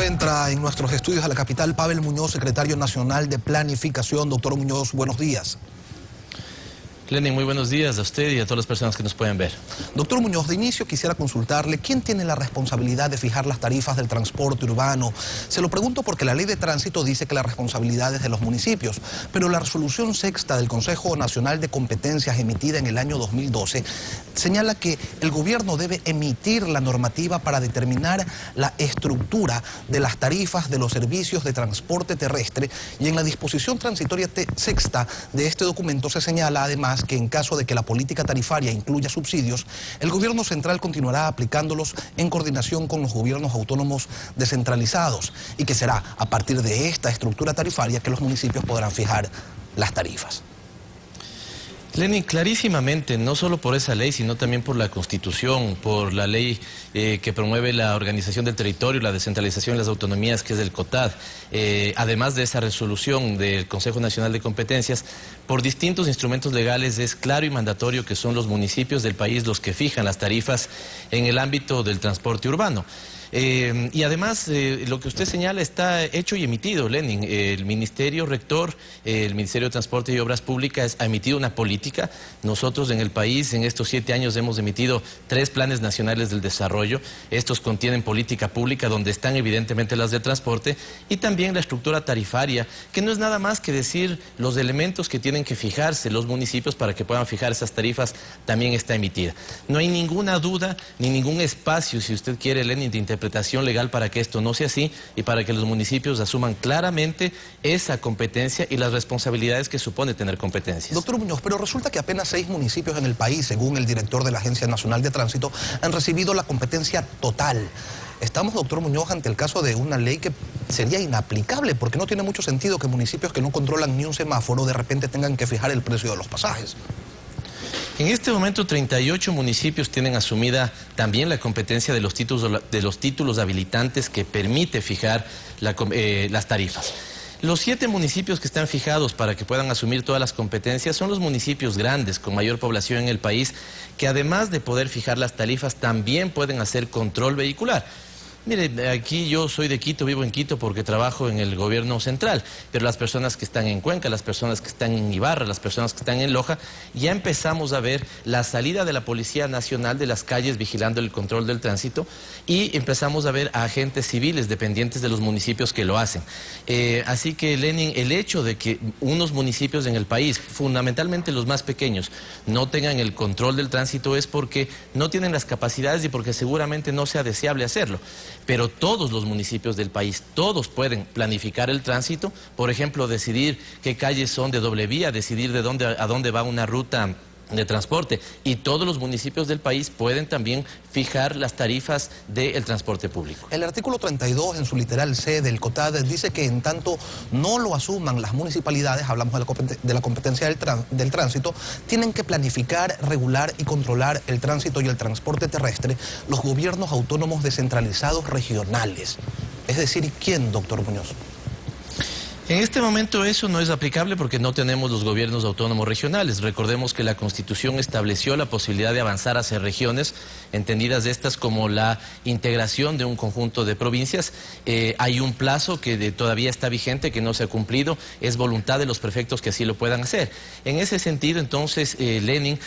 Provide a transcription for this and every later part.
encuentra en nuestros estudios de la capital Pavel Muñoz, secretario nacional de Planificación. Doctor Muñoz, buenos días. Lenin, muy buenos días a usted y a todas las personas que nos pueden ver. Doctor Muñoz, de inicio quisiera consultarle, ¿quién tiene la responsabilidad de fijar las tarifas del transporte urbano? Se lo pregunto porque la ley de tránsito dice que la responsabilidad es de los municipios, pero la resolución sexta del Consejo Nacional de Competencias emitida en el año 2012 señala que el gobierno debe emitir la normativa para determinar la estructura de las tarifas de los servicios de transporte terrestre, y en la disposición transitoria sexta de este documento se señala además que en caso de que la política tarifaria incluya subsidios, el gobierno central continuará aplicándolos en coordinación con los gobiernos autónomos descentralizados, y que será a partir de esta estructura tarifaria que los municipios podrán fijar las tarifas. Lenin, clarísimamente, no solo por esa ley, sino también por la Constitución, por la ley que promueve la organización del territorio, la descentralización de las autonomías, que es el COTAD, además de esa resolución del Consejo Nacional de Competencias, por distintos instrumentos legales es claro y mandatorio que son los municipios del país los que fijan las tarifas en el ámbito del transporte urbano. Y además, lo que usted señala está hecho y emitido, Lenin. El Ministerio Rector, el Ministerio de Transporte y Obras Públicas ha emitido una política. Nosotros en el país, en estos 7 años, hemos emitido 3 planes nacionales del desarrollo. Estos contienen política pública donde están evidentemente las de transporte, y también la estructura tarifaria, que no es nada más que decir los elementos que tienen que fijarse los municipios para que puedan fijar esas tarifas, también está emitida. No hay ninguna duda ni ningún espacio, si usted quiere, Lenin, de interpretación legal para que esto no sea así y para que los municipios asuman claramente esa competencia y las responsabilidades que supone tener competencias. Doctor Muñoz, pero resulta que apenas 6 municipios en el país, según el director de la Agencia Nacional de Tránsito, han recibido la competencia total. Estamos, doctor Muñoz, ante el caso de una ley que sería inaplicable, porque no tiene mucho sentido que municipios que no controlan ni un semáforo de repente tengan que fijar el precio de los pasajes. En este momento 38 municipios tienen asumida también la competencia de los títulos habilitantes que permite fijar las tarifas. Los 7 municipios que están fijados para que puedan asumir todas las competencias son los municipios grandes, con mayor población en el país, que además de poder fijar las tarifas también pueden hacer control vehicular. Mire, aquí yo soy de Quito, vivo en Quito porque trabajo en el gobierno central, pero las personas que están en Cuenca, las personas que están en Ibarra, las personas que están en Loja, ya empezamos a ver la salida de la Policía Nacional de las calles vigilando el control del tránsito, y empezamos a ver a agentes civiles dependientes de los municipios que lo hacen. Así que, Lenin, el hecho de que unos municipios en el país, fundamentalmente los más pequeños, no tengan el control del tránsito es porque no tienen las capacidades y porque seguramente no sea deseable hacerlo. Pero todos los municipios del país, todos pueden planificar el tránsito, por ejemplo, decidir qué calles son de doble vía, decidir a dónde va una ruta de transporte, y todos los municipios del país pueden también fijar las tarifas del transporte público. El artículo 32, en su literal C del COTAD, dice que en tanto no lo asuman las municipalidades, hablamos de la competencia del tránsito, tienen que planificar, regular y controlar el tránsito y el transporte terrestre los gobiernos autónomos descentralizados regionales. Es decir, ¿quién, doctor Muñoz? En este momento eso no es aplicable porque no tenemos los gobiernos autónomos regionales. Recordemos que la Constitución estableció la posibilidad de avanzar hacia regiones, entendidas estas como la integración de un conjunto de provincias. Hay un plazo que todavía está vigente, que no se ha cumplido. Es voluntad de los prefectos que así lo puedan hacer. En ese sentido, entonces, Lenin,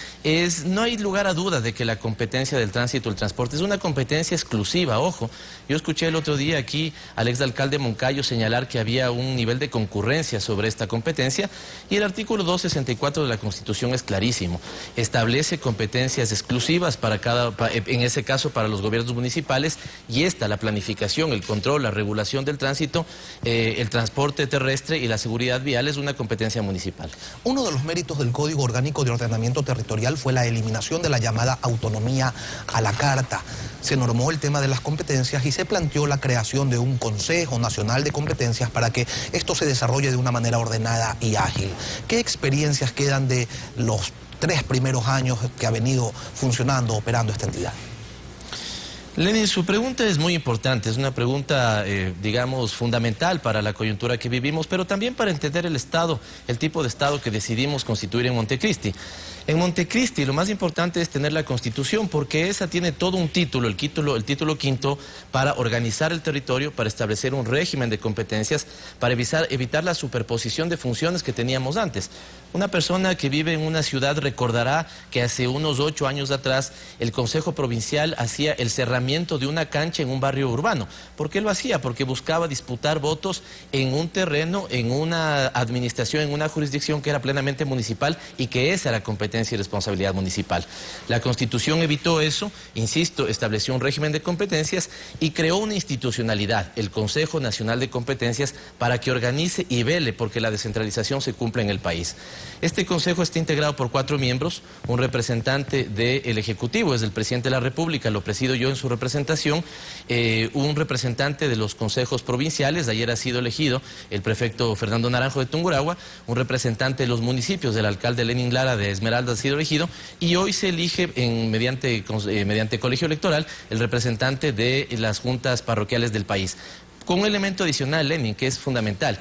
no hay lugar a duda de que la competencia del tránsito, el transporte, es una competencia exclusiva. Ojo, yo escuché el otro día aquí al exalcalde Moncayo señalar que había un nivel de concurrencia sobre esta competencia, y el artículo 264 de la Constitución es clarísimo. Establece competencias exclusivas en ese caso para los gobiernos municipales, y la planificación, el control, la regulación del tránsito, el transporte terrestre y la seguridad vial es una competencia municipal. Uno de los méritos del Código Orgánico de Ordenamiento Territorial fue la eliminación de la llamada autonomía a la carta. Se normó el tema de las competencias y se planteó la creación de un Consejo Nacional de Competencias para que esto se desarrolle de una manera ordenada y ágil. ¿Qué experiencias quedan de los 3 primeros años que ha venido funcionando, operando esta entidad? Lenin, su pregunta es muy importante, es una pregunta, digamos, fundamental para la coyuntura que vivimos, pero también para entender el Estado, el tipo de Estado que decidimos constituir en Montecristi. En Montecristi lo más importante es tener la Constitución, porque esa tiene todo un título, el título quinto, para organizar el territorio, para establecer un régimen de competencias, para evitar la superposición de funciones que teníamos antes. Una persona que vive en una ciudad recordará que hace unos 8 años atrás el Consejo Provincial hacía el cerramiento de una cancha en un barrio urbano. ¿Por qué lo hacía? Porque buscaba disputar votos en un terreno, en una administración, en una jurisdicción que era plenamente municipal y que esa era competencia y responsabilidad municipal. La Constitución evitó eso, insisto, estableció un régimen de competencias y creó una institucionalidad, el Consejo Nacional de Competencias, para que organice y vele porque la descentralización se cumpla en el país. Este consejo está integrado por 4 miembros, un representante del Ejecutivo, es el presidente de la República, lo presido yo en su representación, un representante de los consejos provinciales, ayer ha sido elegido el prefecto Fernando Naranjo de Tungurahua, un representante de los municipios, del alcalde Lenin Lara de Esmeralda ha sido elegido, y hoy se elige mediante colegio electoral el representante de las juntas parroquiales del país. Con un elemento adicional, Lenin, que es fundamental.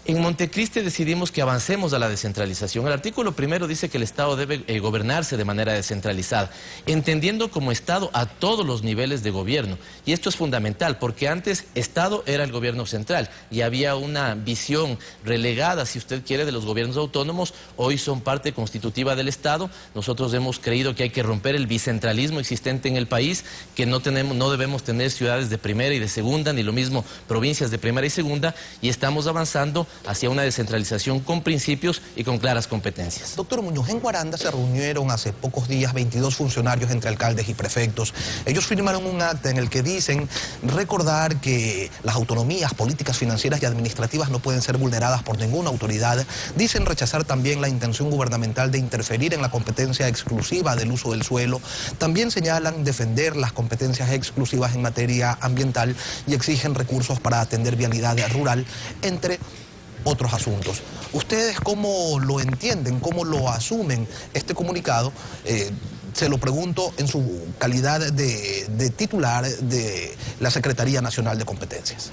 En Montecristi decidimos que avancemos a la descentralización. El artículo primero dice que el Estado debe gobernarse de manera descentralizada, entendiendo como Estado a todos los niveles de gobierno. Y esto es fundamental, porque antes Estado era el gobierno central y había una visión relegada, si usted quiere, de los gobiernos autónomos. Hoy son parte constitutiva del Estado. Nosotros hemos creído que hay que romper el bicentralismo existente en el país, que no debemos tener ciudades de primera y de segunda, ni lo mismo provincias de primera y segunda, y estamos avanzando hacia una descentralización con principios y con claras competencias. Doctor Muñoz, en Guaranda se reunieron hace pocos días 22 funcionarios entre alcaldes y prefectos. Ellos firmaron un acta en el que dicen recordar que las autonomías políticas, financieras y administrativas no pueden ser vulneradas por ninguna autoridad. Dicen rechazar también la intención gubernamental de interferir en la competencia exclusiva del uso del suelo. También señalan defender las competencias exclusivas en materia ambiental y exigen recursos para atender vialidad rural, entre otros asuntos. ¿Ustedes cómo lo entienden, cómo lo asumen este comunicado? Se lo pregunto en su calidad de titular de la Secretaría Nacional de Competencias.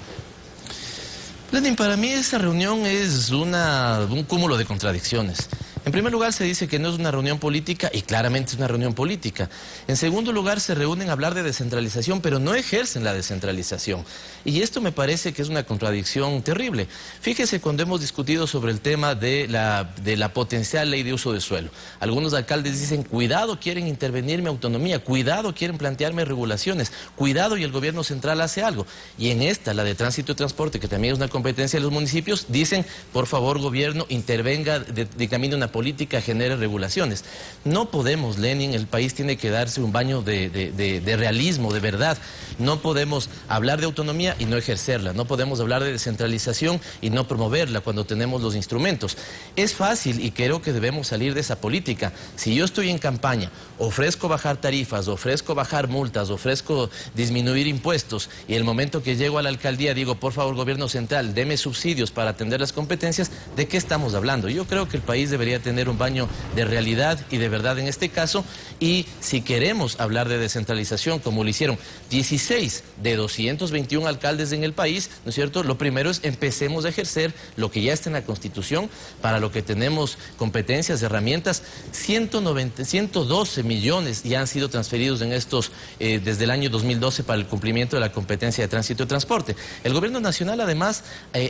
Lenin, para mí esa reunión es un cúmulo de contradicciones. En primer lugar, se dice que no es una reunión política y claramente es una reunión política. En segundo lugar, se reúnen a hablar de descentralización, pero no ejercen la descentralización. Y esto me parece que es una contradicción terrible. Fíjese cuando hemos discutido sobre el tema de la potencial ley de uso de suelo. Algunos alcaldes dicen, cuidado, quieren intervenir mi autonomía, cuidado, quieren plantearme regulaciones, cuidado y el gobierno central hace algo. Y en esta, la de tránsito y transporte, que también es una competencia de los municipios, dicen, por favor, gobierno, intervenga, dictamine una política, genere regulaciones. No podemos, Lenin, el país tiene que darse un baño de realismo, de verdad. No podemos hablar de autonomía y no ejercerla. No podemos hablar de descentralización y no promoverla cuando tenemos los instrumentos. Es fácil y creo que debemos salir de esa política. Si yo estoy en campaña, ofrezco bajar tarifas, ofrezco bajar multas, ofrezco disminuir impuestos y el momento que llego a la alcaldía digo, por favor, gobierno central, deme subsidios para atender las competencias, ¿de qué estamos hablando? Yo creo que el país debería tener un baño de realidad y de verdad en este caso, y si queremos hablar de descentralización, como lo hicieron 16 de 221 alcaldes en el país, ¿no es cierto? Lo primero es empecemos a ejercer lo que ya está en la Constitución, para lo que tenemos competencias, herramientas. 112 millones ya han sido transferidos en estos, desde el año 2012 para el cumplimiento de la competencia de tránsito y transporte. El gobierno nacional además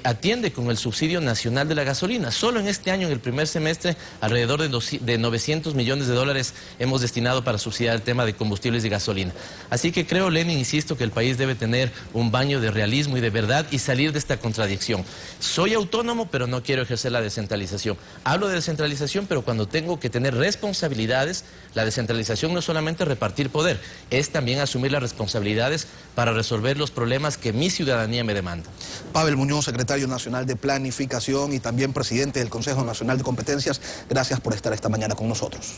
atiende con el subsidio nacional de la gasolina. Solo en este año, en el primer semestre, alrededor de 900 millones de dólares hemos destinado para subsidiar el tema de combustibles y gasolina. Así que creo, Lenin, insisto, que el país debe tener un baño de realismo y de verdad y salir de esta contradicción. Soy autónomo, pero no quiero ejercer la descentralización. Hablo de descentralización, pero cuando tengo que tener responsabilidades, la descentralización no es solamente repartir poder, es también asumir las responsabilidades para resolver los problemas que mi ciudadanía me demanda. Pavel Muñoz, secretario nacional de Planificación y también presidente del Consejo Nacional de Competencias, gracias por estar esta mañana con nosotros.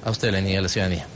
A usted, Lenin, y a la ciudadanía.